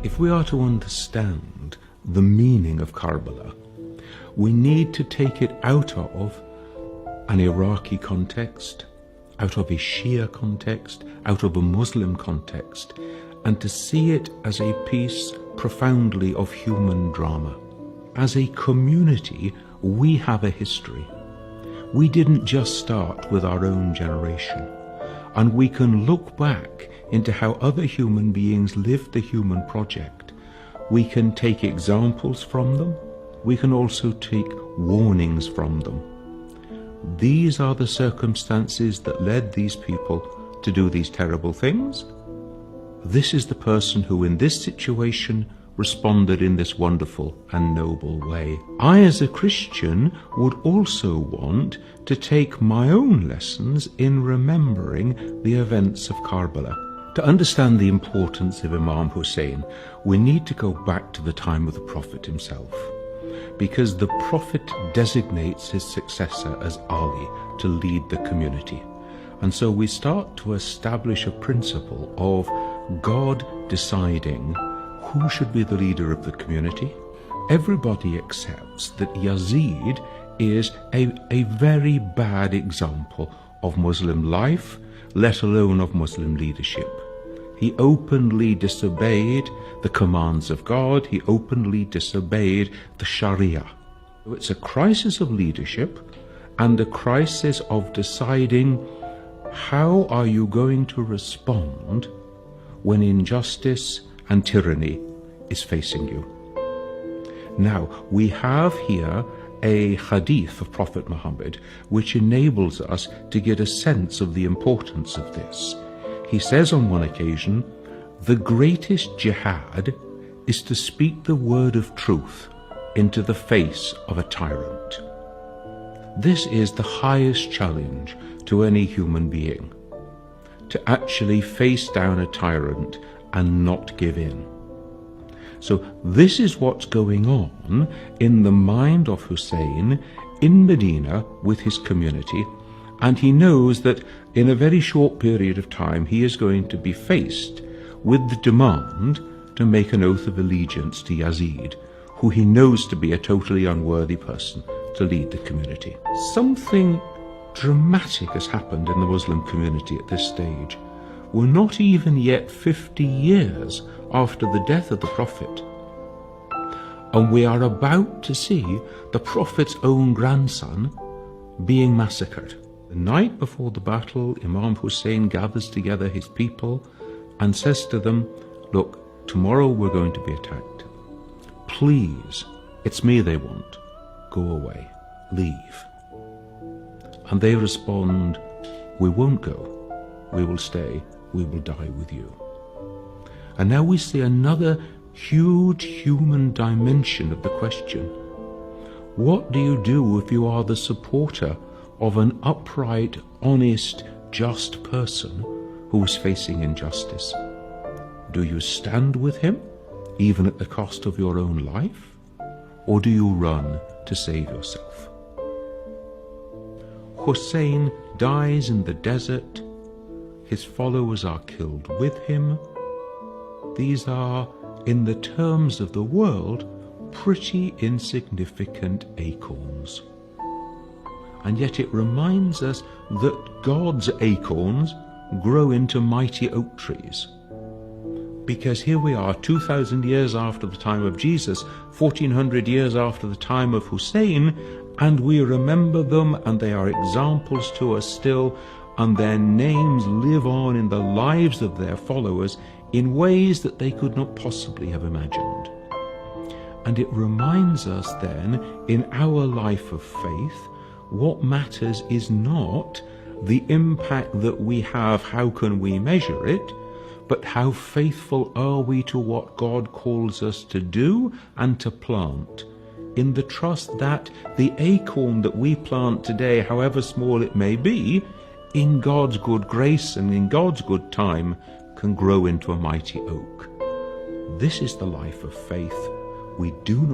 If we are to understand the meaning of Karbala, we need to take it out of an Iraqi context, out of a Shia context, out of a Muslim context, and to see it as a piece profoundly of human drama. As a community, we have a history. We didn't just start with our own generation, and we can look back into how other human beings lived the human project. We can take examples from them. We can also take warnings from them. These are the circumstances that led these people to do these terrible things. This is the person who in this situation responded in this wonderful and noble way. I as a Christian would also want to take my own lessons in remembering the events of Karbala. To understand the importance of Imam Hussein, we need to go back to the time of the Prophet himself, because the Prophet designates his successor as Ali to lead the community. And so we start to establish a principle of God deciding who should be the leader of the community. Everybody accepts that Yazid is a very bad example of Muslim life, let alone of Muslim leadership. He openly disobeyed the commands of God. He openly disobeyed the Sharia. It's a crisis of leadership and a crisis of deciding how are you going to respond when injustice and tyranny is facing you. Now, we have here a hadith of Prophet Muhammad which enables us to get a sense of the importance of this. He says on one occasion, the greatest jihad is to speak the word of truth into the face of a tyrant. This is the highest challenge to any human being, to actually face down a tyrant and not give in. So this is what's going on in the mind of Hussein in Medina with his community, and he knows that in a very short period of time he is going to be faced with the demand to make an oath of allegiance to Yazid, who he knows to be a totally unworthy person to lead the community. Something dramatic has happened in the Muslim community at this stage. We're not even yet 50 years after the death of the Prophet, and we are about to see the Prophet's own grandson being massacred. The night before the battle, Imam Hussein gathers together his people and says to them, look, tomorrow we're going to be attacked. Please, it's me they want. Go away, leave. And they respond, we won't go, we will stay, we will die with you. And now we see another huge human dimension of the question. What do you do if you are the supporter of an upright, honest, just person who is facing injustice? Do you stand with him, even at the cost of your own life? Or do you run to save yourself? Hussein dies in the desert. His followers are killed with him. These are, in the terms of the world, pretty insignificant acorns. And yet it reminds us that God's acorns grow into mighty oak trees. Because here we are 2,000 years after the time of Jesus, 1,400 years after the time of Hussein, and we remember them, and they are examples to us still, and their names live on in the lives of their followers in ways that they could not possibly have imagined. And it reminds us then, in our life of faith, what matters is not the impact that we have, how can we measure it, but how faithful are we to what God calls us to do and to plant, in the trust that the acorn that we plant today, however small it may be, in God's good grace and in God's good time, can grow into a mighty oak. This is the life of faith. We do not